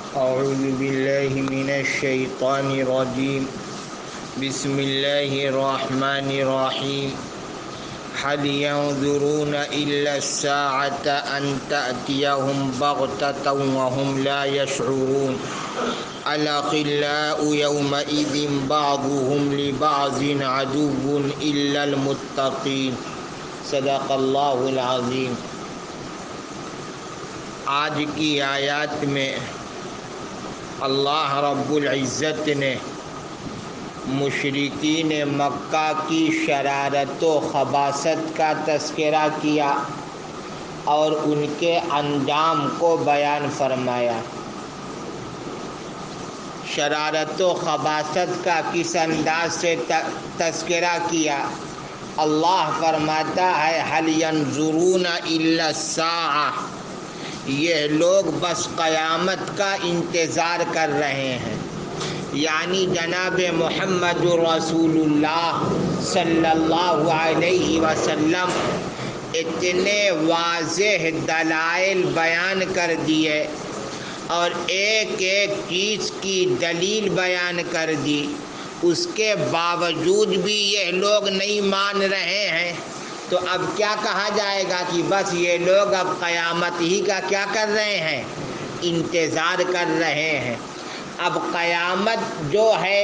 أعوذ بالله من الشيطان الرجيم بسم الله الرحمن الرحيم هل ينظرون إلا الساعة أن تأتيهم بغتة وهم لا يشعرون الأخلاء يومئذ بعضهم لبعض عدو إلا المتقين صدق اللہ العظیم۔ آج کی آیات میں اللہ رب العزت نے مشرکین مکہ کی شرارت و خباثت کا تذکرہ کیا اور ان کے انجام کو بیان فرمایا۔ شرارت و خباثت کا کس انداز سے تذکرہ کیا؟ اللہ فرماتا ہے هل ينظرون الا الساعة، یہ لوگ بس قیامت کا انتظار کر رہے ہیں، یعنی جناب محمد رسول اللہ صلی اللہ علیہ وسلم اتنے واضح دلائل بیان کر دیے اور ایک ایک چیز کی دلیل بیان کر دی، اس کے باوجود بھی یہ لوگ نہیں مان رہے ہیں، تو اب کیا کہا جائے گا کہ بس یہ لوگ اب قیامت ہی کا کیا کر رہے ہیں؟ انتظار کر رہے ہیں۔ اب قیامت جو ہے،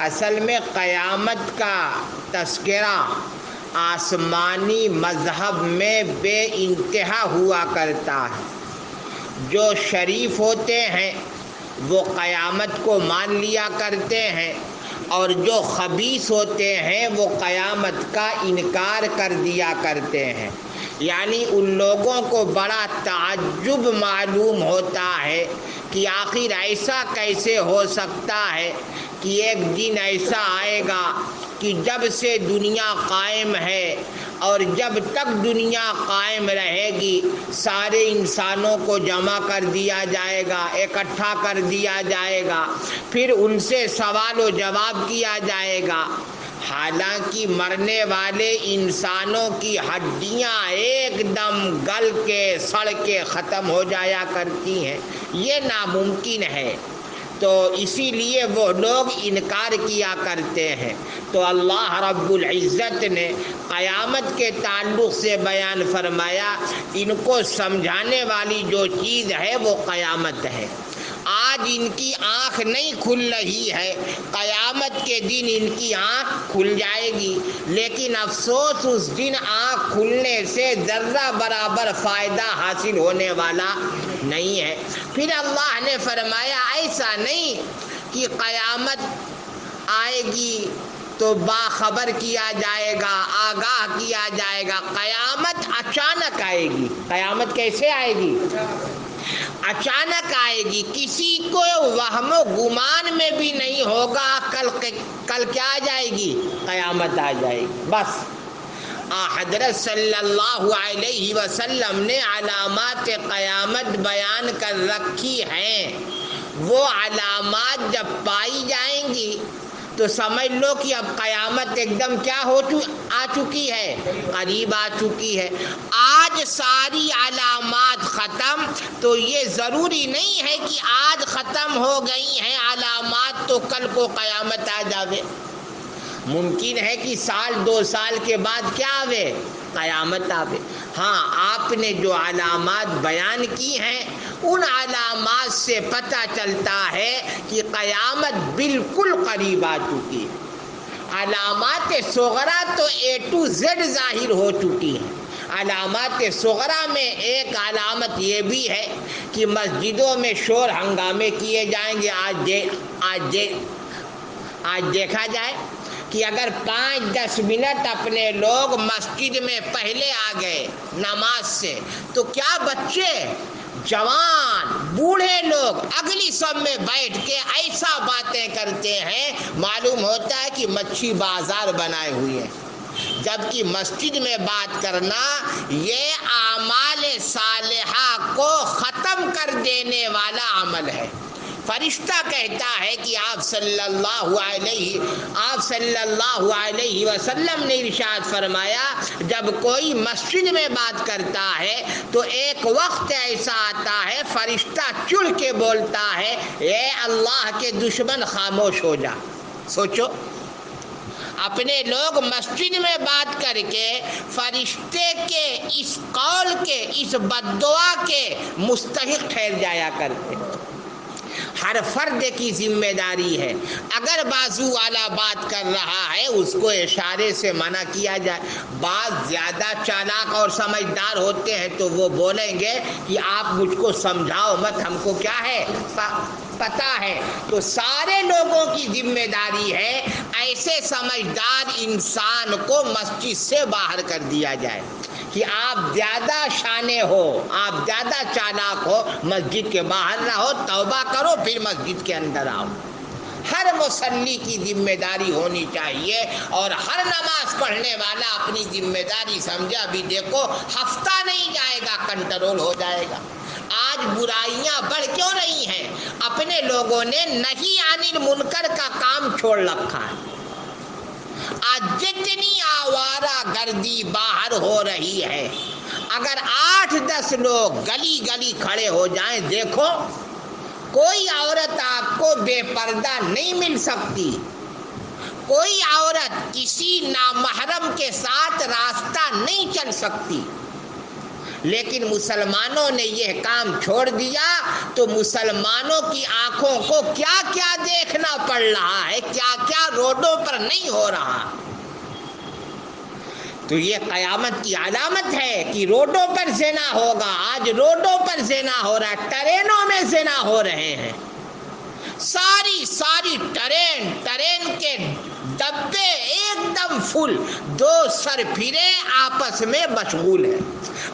اصل میں قیامت کا تذکرہ آسمانی مذہب میں بے انتہا ہوا کرتا ہے۔ جو شریف ہوتے ہیں وہ قیامت کو مان لیا کرتے ہیں، اور جو خبیث ہوتے ہیں وہ قیامت کا انکار کر دیا کرتے ہیں۔ یعنی ان لوگوں کو بڑا تعجب معلوم ہوتا ہے کہ آخر ایسا کیسے ہو سکتا ہے کہ ایک دن ایسا آئے گا کہ جب سے دنیا قائم ہے اور جب تک دنیا قائم رہے گی سارے انسانوں کو جمع کر دیا جائے گا، اکٹھا کر دیا جائے گا، پھر ان سے سوال و جواب کیا جائے گا۔ حالانکہ مرنے والے انسانوں کی ہڈیاں ایک دم گل کے سڑ کے ختم ہو جایا کرتی ہیں، یہ ناممکن ہے، تو اسی لیے وہ لوگ انکار کیا کرتے ہیں۔ تو اللہ رب العزت نے قیامت کے تعلق سے بیان فرمایا، ان کو سمجھانے والی جو چیز ہے وہ قیامت ہے۔ آج ان کی آنکھ نہیں کھل رہی ہے، قیامت کے دن ان کی آنکھ کھل جائے گی، لیکن افسوس اس دن آنکھ کھلنے سے ذرہ برابر فائدہ حاصل ہونے والا نہیں ہے۔ پھر اللہ نے فرمایا ایسا نہیں کہ قیامت آئے گی تو باخبر کیا جائے گا، آگاہ کیا جائے گا۔ قیامت اچانک آئے گی۔ قیامت کیسے آئے گی؟ اچانک آئے گی، کسی کو وہم و گمان میں بھی نہیں ہوگا کل کیا آ جائے گی؟ قیامت آ جائے گی۔ بس حضرت صلی اللہ علیہ وسلم نے علامات قیامت بیان کر رکھی ہیں، وہ علامات جب پائی جائیں گی تو سمجھ لو کہ اب قیامت ایک دم کیا آ چکی ہے، قریب آ چکی ہے۔ آج ساری علامات ختم تو یہ ضروری نہیں ہے کہ آج ختم ہو گئی ہیں علامات تو کل کو قیامت آ جاوے۔ ممکن ہے کہ سال دو سال کے بعد کیا آوے؟ قیامت آوے۔ ہاں، آپ نے جو علامات بیان کی ہیں ان علامات سے پتہ چلتا ہے کہ قیامت بالکل قریب آ چکی ہے۔ علامات صغرا تو A to Z ظاہر ہو چکی ہیں۔ علامات صغرا میں ایک علامت یہ بھی ہے کہ مسجدوں میں شور ہنگامے کیے جائیں گے۔ آج دیکھا جائے کہ اگر 5-10 منٹ اپنے لوگ مسجد میں پہلے آ گئے نماز سے تو کیا بچے، جوان، بوڑھے لوگ اگلی صف میں بیٹھ کے ایسا باتیں کرتے ہیں معلوم ہوتا ہے کہ مچھی بازار بنائے ہوئے ہیں، جبکہ مسجد میں بات کرنا یہ اعمال صالحہ کو ختم کر دینے والا عمل ہے۔ فرشتہ کہتا ہے کہ آپ صلی اللہ علیہ وسلم نے ارشاد فرمایا جب کوئی مسجد میں بات کرتا ہے تو ایک وقت ایسا آتا ہے فرشتہ چڑھ کے بولتا ہے اے اللہ کے دشمن خاموش ہو جا. سوچو اپنے لوگ مسجد میں بات کر کے فرشتے کے اس قول کے اس بددعا کے مستحق ٹھہر جایا کرتے. ہر فرد کی ذمہ داری ہے اگر بازو والا بات کر رہا ہے اس کو اشارے سے منع کیا جائے. بعض زیادہ چالاک اور سمجھدار ہوتے ہیں تو وہ بولیں گے کہ آپ مجھ کو سمجھاؤ مت، ہم کو کیا ہے پتہ ہے. تو سارے لوگوں کی ذمہ داری ہے ایسے سمجھدار انسان کو مسجد سے باہر کر دیا جائے کہ آپ زیادہ شانے ہو، آپ زیادہ چالاک ہو، مسجد کے باہر رہو، توبہ کرو پھر مسجد کے اندر آؤ. ہر مصلی کی ذمہ داری ہونی چاہیے اور ہر نماز پڑھنے والا اپنی ذمہ داری سمجھے. ابھی دیکھو ہفتہ نہیں جائے گا کنٹرول ہو جائے گا. آج برائیاں بڑھ کیوں رہی ہیں؟ اپنے لوگوں نے نہی عن المنکر کا کام چھوڑ رکھا ہے. آج جتنی آوارہ گردی باہر ہو رہی ہے، اگر 8-10 لوگ گلی گلی کھڑے ہو جائیں، دیکھو کوئی عورت آپ کو بے پردہ نہیں مل سکتی، کوئی عورت کسی نامحرم کے ساتھ راستہ نہیں چل سکتی. لیکن مسلمانوں نے یہ کام چھوڑ دیا تو مسلمانوں کی آنکھوں کو کیا کیا دیکھنا پڑ رہا ہے، کیا کیا روڈوں پر نہیں ہو رہا. تو یہ قیامت کی علامت ہے کہ روڈوں پر زنا ہوگا. آج روڈوں پر زنا ہو رہا ہے، ٹرینوں میں زنا ہو رہے ہیں. ساری ٹرین کے ڈبے ایک دم فل، 2 سر پھرے آپس میں مشغول ہیں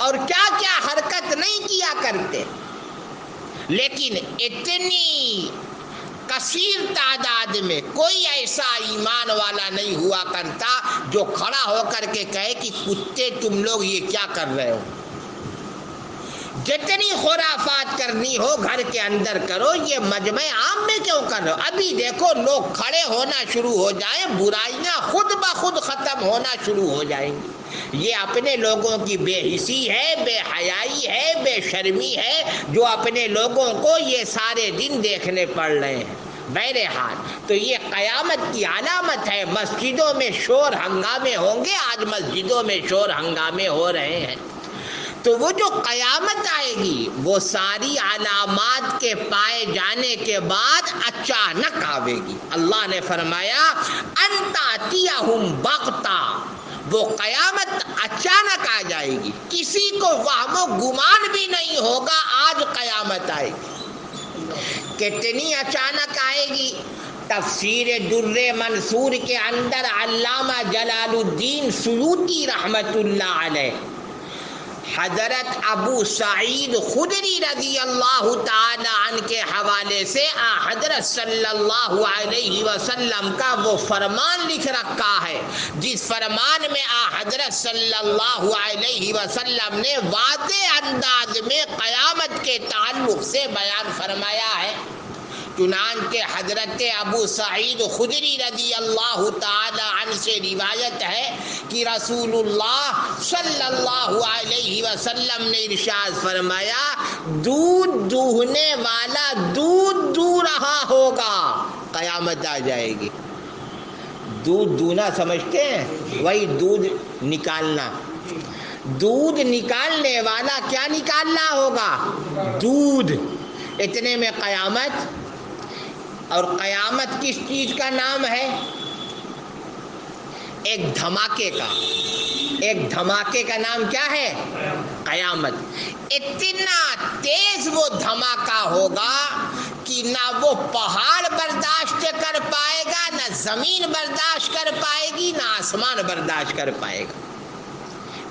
اور کیا کیا حرکت نہیں کیا کرتے. لیکن اتنی کثیر تعداد میں کوئی ایسا ایمان والا نہیں ہوا کرتا جو کھڑا ہو کر کے کہے کہ کتے تم لوگ یہ کیا کر رہے ہو. جتنی خرافات کرنی ہو گھر کے اندر کرو، یہ مجمع عام میں کیوں کر رہے ہو؟ ابھی دیکھو لوگ کھڑے ہونا شروع ہو جائیں، برائیاں خود بخود ختم ہونا شروع ہو جائیں گی. یہ اپنے لوگوں کی بے حسی ہے، بے حیائی ہے، بے شرمی ہے جو اپنے لوگوں کو یہ سارے دن دیکھنے پڑ رہے ہیں. بہرحال تو یہ قیامت کی علامت ہے. مسجدوں میں شور ہنگامے ہوں گے، آج مسجدوں میں شور ہنگامے ہو رہے ہیں. تو وہ جو قیامت آئے گی وہ ساری علامات کے پائے جانے کے بعد اچانک آئے گی. اللہ نے فرمایا ان تأتیہم بغتہ، وہ قیامت اچانک آ جائے گی، کسی کو وہم و گمان بھی نہیں ہوگا آج قیامت آئے گی. کتنی اچانک آئے گی؟ تفسیر در منصور کے اندر علامہ جلال الدین سیوطی رحمت اللہ علیہ حضرت ابو سعید خدری رضی اللہ تعالی عنہ کے حوالے سے حضرت صلی اللہ علیہ وسلم کا وہ فرمان لکھ رکھا ہے جس فرمان میں حضرت صلی اللہ علیہ وسلم نے واضح انداز میں قیامت کے تعلق سے بیان فرمایا ہے. چنانچہ حضرت ابو سعید خدری رضی اللہ تعالی عنہ سے روایت ہے کہ رسول اللہ صلی اللہ علیہ وسلم نے ارشاد فرمایا دودھ دوہنے والا دودھ دو رہا ہوگا، قیامت آ جائے گی. دودھ دونا سمجھتے ہیں؟ وہی دودھ نکالنا. دودھ نکالنے والا کیا نکالنا ہوگا؟ دودھ. اتنے میں قیامت. اور قیامت کس چیز کا نام ہے؟ ایک دھماکے کا. ایک دھماکے کا نام کیا ہے؟ قیامت. اتنا تیز وہ دھماکہ ہوگا کہ نہ وہ پہاڑ برداشت کر پائے گا، نہ زمین برداشت کر پائے گی، نہ آسمان برداشت کر پائے گا.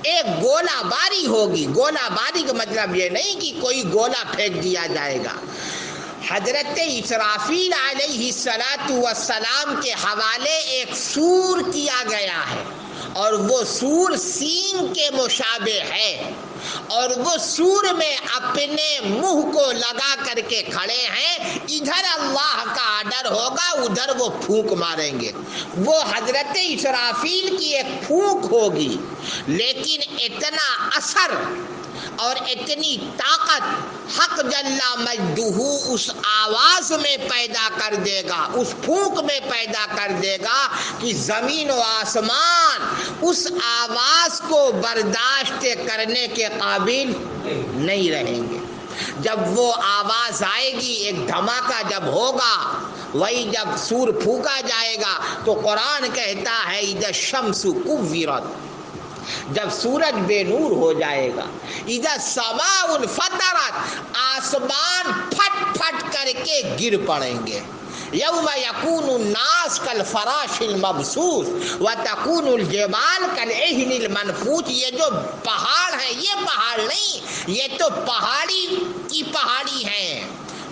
ایک گولہ باری ہوگی. گولہ باری کا مطلب یہ نہیں کہ کوئی گولہ پھینک دیا جائے گا. حضرت اسرافیل علیہ السلام کے حوالے ایک سور کیا گیا ہے اور وہ سور سینگ کے مشابہ ہے. اور وہ سور میں اپنے منہ کو لگا کر کے کھڑے ہیں، ادھر اللہ کا آرڈر ہوگا، ادھر وہ پھونک ماریں گے۔ وہ حضرت اسرافیل کی ایک پھونک ہوگی، لیکن اتنا اثر اور اتنی طاقت حق جل مجدہ اس آواز میں پیدا کر دے گا، اس پھونک میں پیدا کر دے گا کہ زمین و آسمان اس آواز کو برداشت کرنے کے قابل نہیں رہیں گے۔ جب وہ آواز آئے گی، ایک دھماکہ جب ہوگا، وہی جب سور پھونکا جائے گا تو قرآن کہتا ہے اذا الشمس کورت، جب سورج بے نور ہو جائے گا، اذا السماء انفطرت، آسمان پھٹ پھٹ کر کے گر پڑیں گے، یوم یکون الناس کالفراش المبثوث وتکون الجبال کالعہن المنفوش۔ یہ جو پہاڑ ہے، یہ پہاڑ نہیں، یہ تو پہاڑی کی پہاڑی ہیں،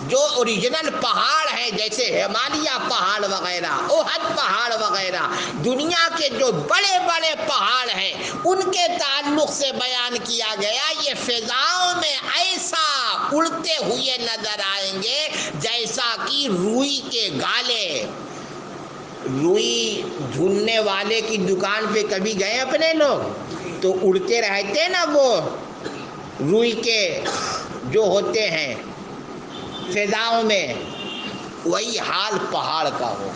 جو اوریجنل پہاڑ ہے، جیسے ہمالیہ پہاڑ وغیرہ، احد پہاڑ وغیرہ، دنیا کے جو بڑے بڑے پہاڑ ہیں ان کے تعلق سے بیان کیا گیا۔ یہ فضاؤں میں ایسا اڑتے ہوئے نظر آئیں گے جیسا کہ روئی کے گالے۔ روئی ڈھونڈنے والے کی دکان پہ کبھی گئے اپنے لوگ تو اڑتے رہتے نا، وہ روئی کے جو ہوتے ہیں فضاؤں میں، وہی حال پہاڑ کا ہو۔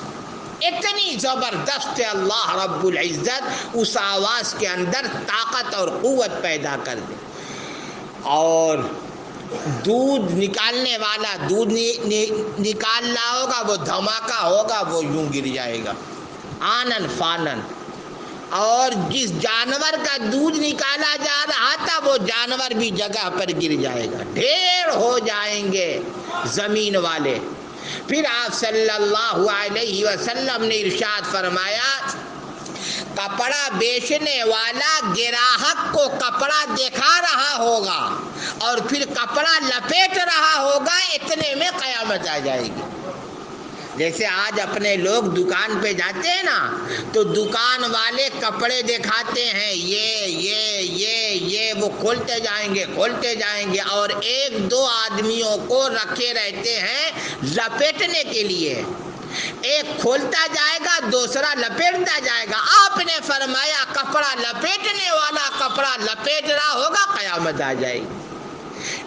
اتنی زبردست اللہ رب العزت اس آواز کے اندر طاقت اور قوت پیدا کر دے۔ اور دودھ نکالنے والا دودھ نکال رہا ہوگا، وہ دھماکہ ہوگا، وہ یوں گر جائے گا آنن فانن۔ اور جس جانور کا دودھ نکالا جا رہا تھا وہ جانور بھی جگہ پر گر جائے گا، ڈھیر ہو جائیں گے زمین والے۔ پھر آپ صلی اللہ علیہ وسلم نے ارشاد فرمایا، کپڑا بیچنے والا گراہک کو کپڑا دکھا رہا ہوگا اور پھر کپڑا لپیٹ رہا ہوگا، اتنے میں قیامت آ جائے گی۔ جیسے آج اپنے لوگ دکان پہ جاتے ہیں نا تو دکان والے کپڑے دکھاتے ہیں، یہ وہ کھولتے جائیں گے اور ایک دو آدمیوں کو رکھے رہتے ہیں لپیٹنے کے لیے۔ ایک کھولتا جائے گا، دوسرا لپیٹتا جائے گا۔ آپ نے فرمایا کپڑا لپیٹنے والا کپڑا لپیٹ رہا ہوگا، قیامت آ جائے گی۔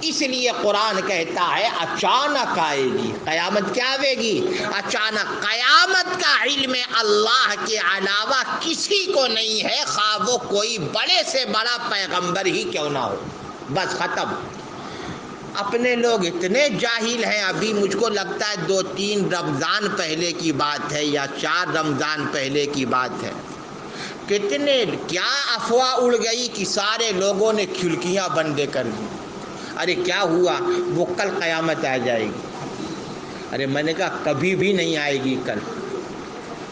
اس لیے قرآن کہتا ہے اچانک آئے گی قیامت۔ کیا آئے گی؟ اچانک۔ قیامت کا علم اللہ کے علاوہ کسی کو نہیں ہے، خواہ وہ کوئی بڑے سے بڑا پیغمبر ہی کیوں نہ ہو۔ بس ختم۔ اپنے لوگ اتنے جاہل ہیں، ابھی مجھ کو لگتا ہے 2-3 رمضان پہلے کی بات ہے یا 4 رمضان پہلے کی بات ہے، کیا افواہ اڑ گئی کہ سارے لوگوں نے کھڑکیاں بند کر دی۔ ارے کیا ہوا؟ وہ کل قیامت آ جائے گی۔ ارے میں نے کہا کبھی بھی نہیں آئے گی کل۔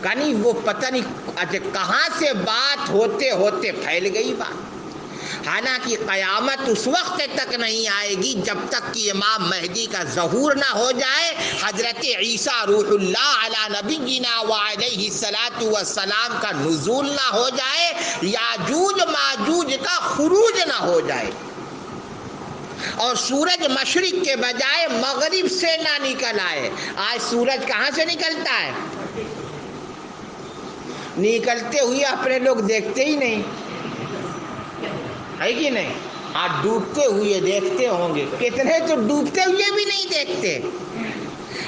کہیں وہ پتہ نہیں کہاں سے بات ہوتے ہوتے پھیل گئی بات۔ حالانکہ قیامت اس وقت تک نہیں آئے گی جب تک کہ امام مہدی کا ظہور نہ ہو جائے، حضرت عیسیٰ روح اللہ علی نبینا وعلیہ الصلاۃ والسلام کا نزول نہ ہو جائے، یاجوج ماجوج کا خروج نہ ہو جائے، اور سورج مشرق کے بجائے مغرب سے نہ نکل آئے۔ آج سورج کہاں سے نکلتا ہے؟ نکلتے ہوئے اپنے لوگ دیکھتے ہی نہیں ہے کہ نہیں؟ آج ڈوبتے ہوئے دیکھتے ہوں گے، کتنے تو ڈوبتے ہوئے بھی نہیں دیکھتے،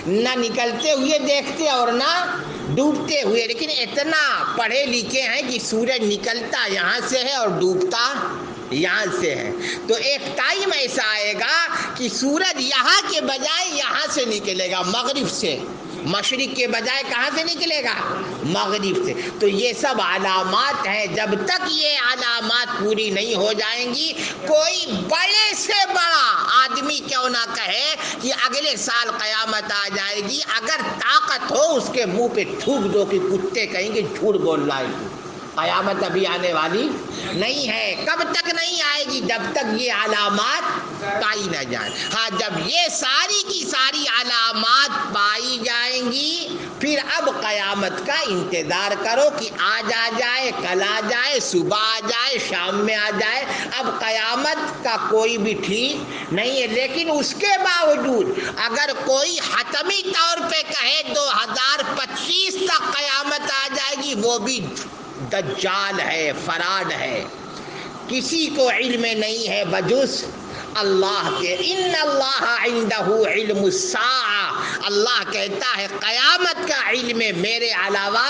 نہ نکلتے ہوئے دیکھتے اور نہ ڈوبتے ہوئے۔ لیکن اتنا پڑھے لکھے ہیں کہ سورج نکلتا یہاں سے ہے اور ڈوبتا یہاں سے ہے۔ تو ایک ٹائم ایسا آئے گا کہ سورج یہاں کے بجائے یہاں سے نکلے گا، مغرب سے۔ مشرق کے بجائے کہاں سے نکلے گا؟ مغرب سے۔ تو یہ سب علامات ہیں، جب تک یہ علامات پوری نہیں ہو جائیں گی، کوئی بڑے سے بڑا آدمی کیوں نہ کہے کہ اگلے سال قیامت آ جائے گی، اگر طاقت ہو اس کے منہ پہ تھوک دو کہ کتے کہیں گے جھوٹ بول رہا ہے، قیامت ابھی آنے والی نہیں ہے۔ کب تک نہیں آئے گی؟ جب تک یہ علامات پائی نہ جائیں۔ ہاں، جب یہ ساری کی ساری علامات پائی جائیں گی، پھر اب قیامت قیامت کا انتظار کرو کہ آج آ جائے، کل آ جائے، صبح آ جائے، شام میں آ جائے۔ اب قیامت کا کوئی بھی ٹھیک نہیں ہے، لیکن اس کے باوجود اگر کوئی حتمی طور پہ کہے 2025 تک قیامت آ جائے گی، وہ بھی دجال ہے، فراڈ ہے۔ کسی کو علم نہیں ہے بجز اللہ کے۔ ان اللہ عندہ علم الساعہ، اللہ کہتا ہے قیامت کا علم میرے علاوہ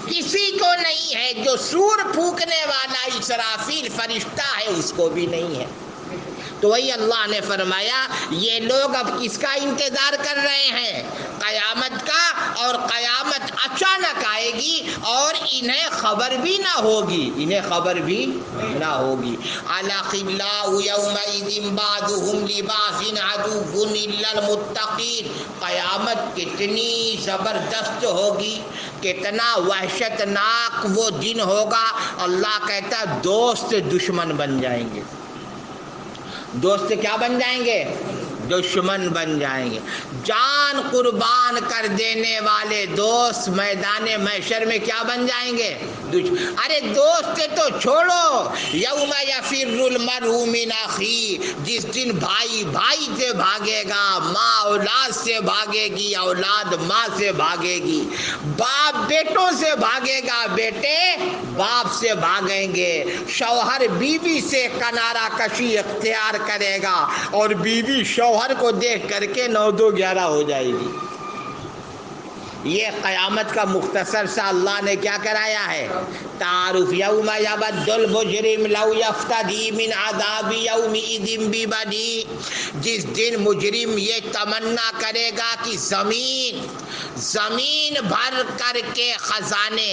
کسی کو نہیں ہے۔ جو سور پھونکنے والا اسرافیل فرشتہ ہے اس کو بھی نہیں ہے۔ تو وہی اللہ نے فرمایا یہ لوگ اب کس کا انتظار کر رہے ہیں؟ قیامت کا، اور قیامت اچانک آئے گی اور انہیں خبر بھی نہ ہوگی، انہیں خبر بھی نہ ہوگی۔ الاخلاء یومئذ بعضهم لبعض عدو الا المتقین۔ قیامت کتنی زبردست ہوگی، کتنا وحشت ناک وہ دن ہوگا۔ اللہ کہتا ہے دوست دشمن بن جائیں گے۔ دوست کیا بن جائیں گے؟ دشمن بن جائیں گے۔ جان قربان کر دینے والے دوست میدان محشر میں کیا بن جائیں گے؟ ارے دوست تو چھوڑو، یوم یفر المرء من اخیہ، جس دن بھائی بھائی سے بھاگے گا، ماں اولاد سے بھاگے گی، اولاد ماں سے بھاگے گی، باپ بیٹوں سے بھاگے گا، بیٹے باپ سے بھاگیں گے، شوہر بیوی سے کنارہ کشی اختیار کرے گا، اور بیوی شوہر کو دیکھ کر کے 9-2-11 ہو جائے گی۔ یہ قیامت کا مختصر سا اللہ نے کیا کرایا ہے؟ تعارف۔ یوم یبد المجرم لو یفتدی من عذاب یومئذ ببنی، جس دن مجرم یہ تمنا کرے گا کہ زمین بھر کر کے خزانے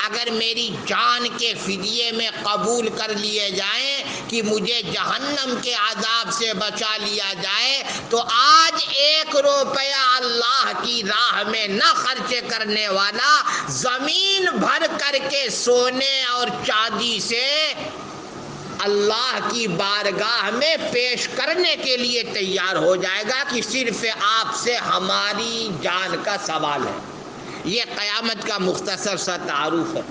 اگر میری جان کے فدیے میں قبول کر لیے جائیں کہ مجھے جہنم کے عذاب سے بچا لیا جائے، تو آج 1 روپیہ اللہ کی راہ میں نہ خرچ کرنے والا زمین بھر کر کے سونے اور چاندی سے اللہ کی بارگاہ میں پیش کرنے کے لیے تیار ہو جائے گا کہ صرف آپ سے ہماری جان کا سوال ہے۔ یہ قیامت کا مختصر سا تعارف ہے۔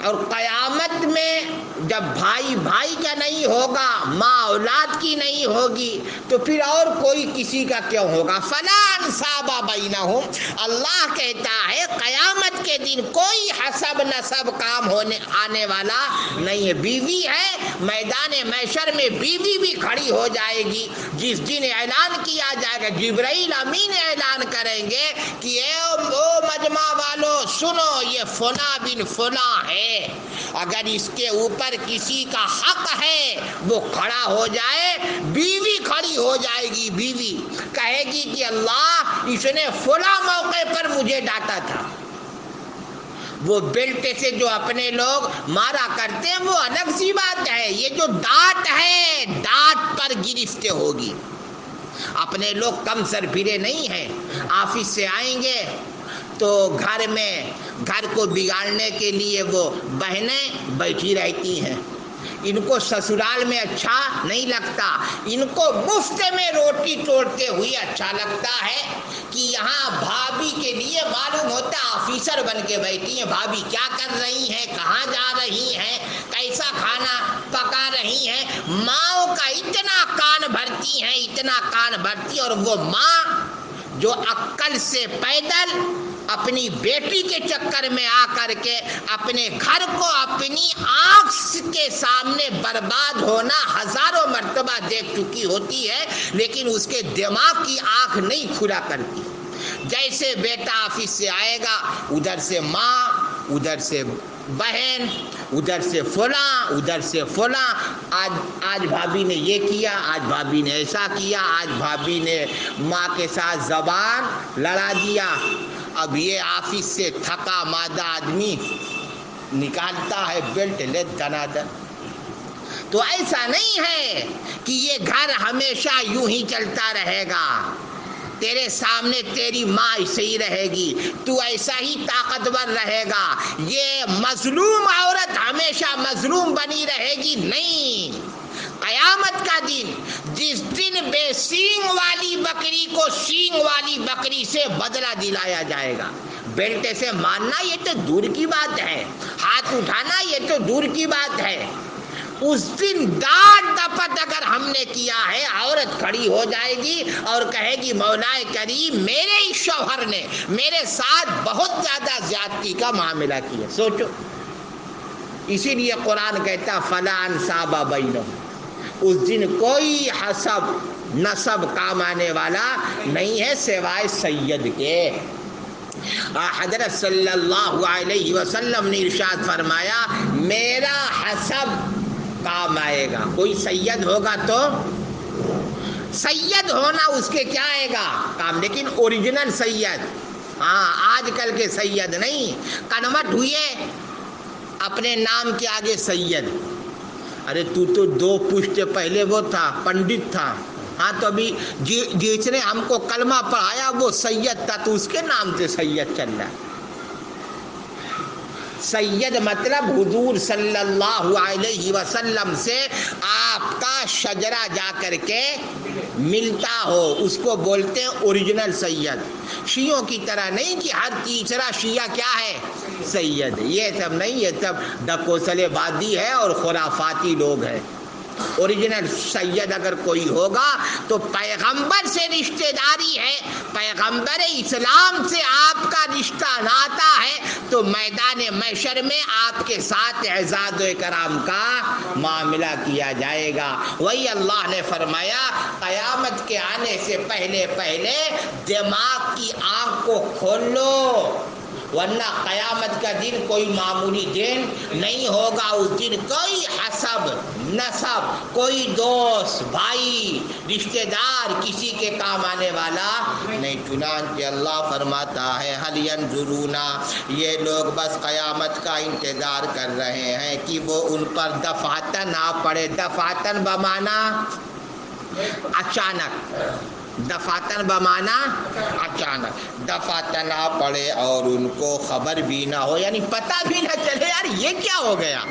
اور قیامت میں جب بھائی بھائی کا نہیں ہوگا، ماں اولاد کی نہیں ہوگی، تو پھر اور کوئی کسی کا کیوں ہوگا؟ فلا انصاب بینہم، اللہ کہتا ہے قیامت کے دن کوئی حسب نسب کام آنے والا نہیں ہے۔ بیوی ہے، میدان محشر میں بیوی بھی کھڑی ہو جائے گی، جس دن اعلان کیا جائے گا، جبرائیل امین اعلان کریں گے کہ او مجمع والو سنو، یہ فلاں بن فلاں ہے، اگر اس کے اوپر کسی کا حق ہے وہ کھڑا ہو جائے۔ بیوی کھڑی ہو جائے گی، بیوی کہے گی کہ اللہ اس نے فلاں موقع پر مجھے ڈانٹا تھا۔ وہ بیلٹ سے جو اپنے لوگ مارا کرتے ہیں وہ الگ سی بات ہے، یہ جو ڈانٹ ہے ڈانٹ پر گرفت ہوگی۔ اپنے لوگ کم سر پھرے نہیں ہیں، آفس سے آئیں گے تو گھر کو بگاڑنے کے لیے وہ بہنیں بیٹھی رہتی ہیں۔ ان کو سسرال میں اچھا نہیں لگتا، ان کو مفت میں روٹی توڑتے ہوئے اچھا لگتا ہے کہ یہاں بھابھی کے لیے معلوم ہوتا آفیسر بن کے بیٹھی ہیں، بھابھی کیا کر رہی ہیں، کہاں جا رہی ہیں، کیسا کھانا پکا رہی ہیں۔ ماؤں کا اتنا کان بھرتی ہیں، اتنا کان بھرتی، اور وہ ماں جو عقل سے پیدل اپنی بیٹی کے چکر میں آ کر کے اپنے گھر کو اپنی آنکھ کے سامنے برباد ہونا ہزاروں مرتبہ دیکھ چکی ہوتی ہے، لیکن اس کے دماغ کی آنکھ نہیں کھلا کرتی۔ جیسے بیٹا آفس سے آئے گا، ادھر سے ماں، ادھر سے بہن، ادھر سے فلاں، ادھر سے فلاں، آج بھابھی نے یہ کیا، آج بھابھی نے ایسا کیا، آج بھابھی نے ماں کے ساتھ زبان لڑا دیا۔ اب یہ آفس سے تھکا مادہ آدمی نکالتا ہے بیلٹ، لے دنادن۔ تو ایسا نہیں ہے کہ یہ گھر ہمیشہ یوں ہی چلتا رہے گا۔ تیرے سامنے تیری ماں ایسے ہی رہے گی، تو ایسا ہی طاقتور رہے گا۔ یہ مظلوم عورت ہمیشہ مظلوم بنی رہے گی، نہیں۔ قیامت کا دن، جس دن بے سینگ والی بکری کو سینگ والی بکری سے بدلہ دلایا جائے گا۔ بیلٹ سے مارنا یہ تو دور کی بات ہے، ہاتھ اٹھانا یہ تو دور کی بات ہے۔ اس دن ڈانٹ ڈپٹ اگر ہم نے کیا ہے، عورت کھڑی ہو جائے گی اور کہے گی مولا کریم میرے ہی شوہر نے میرے ساتھ بہت زیادہ زیادتی کا معاملہ کیا۔ سوچو، اسی لیے قرآن کہتا فلا انصاب بینہم، اس دن کوئی حسب نسب کام آنے والا نہیں ہے سوائے سید کے۔ حضرت صلی اللہ علیہ وسلم نے ارشاد فرمایا میرا حسب کام آئے گا۔ کوئی سید ہوگا تو سید ہونا اس کے کیا آئے گا کام، لیکن اوریجنل سید، ہاں آج کل کے سید نہیں، کنورٹ ہوئے اپنے نام کے آگے سید۔ ارے تو 2 پشت پہلے وہ تھا، پنڈت تھا، ہاں تو ابھی جس نے ہم کو کلمہ پڑھایا وہ سید تھا تو اس کے نام سے سید چل رہا ہے۔ سید مطلب حضور صلی اللہ علیہ وسلم سے آپ کا شجرہ جا کر کے ملتا ہو، اس کو بولتے ہیں اوریجنل سید۔ شیعوں کی طرح نہیں کہ ہر تیسرا شیعہ کیا ہے سید، یہ سب نہیں، یہ سب ڈکوسلے بازی ہے اور خرافاتی لوگ ہیں۔ اوریجنل سید اگر کوئی ہوگا تو پیغمبر سے رشتہ داری ہے، پیغمبر اسلام سے آپ کا رشتہ ناتا ہے تو میدان محشر میں آپ کے ساتھ اعزاز و اکرام کا معاملہ کیا جائے گا۔ وہی اللہ نے فرمایا قیامت کے آنے سے پہلے پہلے دماغ کی آنکھ کو کھول لو، ورنہ قیامت کا دن کوئی معمولی دن نہیں ہوگا۔ اس دن کوئی حسب نسب، کوئی دوست بھائی رشتہ دار کسی کے کام آنے والا نہیں۔ چنانچہ اللہ فرماتا ہے حل ینظرون، یہ لوگ بس قیامت کا انتظار کر رہے ہیں کہ وہ ان پر دفعتاً آ پڑے۔ دفعتاً بمانا اچانک، دفعتاً بمانا اچانک، دفعتاً آ پڑے اور ان کو خبر بھی نہ ہو، یعنی پتہ بھی نہ چلے یار یہ کیا ہو گیا۔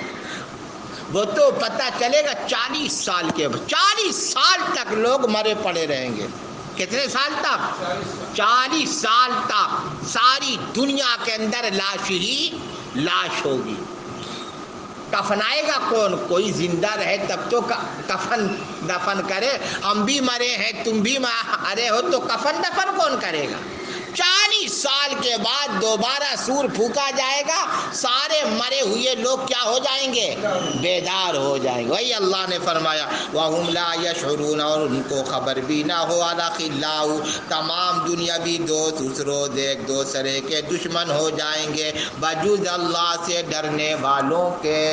وہ تو پتہ چلے گا 40 سال کے بعد، 40 سال تک لوگ مرے پڑے رہیں گے۔ کتنے سال تک؟ 40 سال تک ساری دنیا کے اندر لاش ہی لاش ہوگی۔ کفنائے گا کون؟ کوئی زندہ رہے تب تو کفن دفن کرے۔ ہم بھی مرے ہیں، تم بھی مرے ہو تو کفن دفن کون کرے گا؟ 40 سال کے بعد دوبارہ سور پھونکا جائے گا، سارے مرے ہوئے لوگ کیا ہو جائیں گے؟ بیدار ہو جائیں گے۔ وہی اللہ نے فرمایا وَهُمْ لَا يَشْعُرُونَ، اور ان کو خبر بھی نہ ہو۔ الْأَخِلَّاءُ، تمام دنیاوی دوست اس روز ایک دوسرے کے دشمن ہو جائیں گے بجز اللہ سے ڈرنے والوں کے۔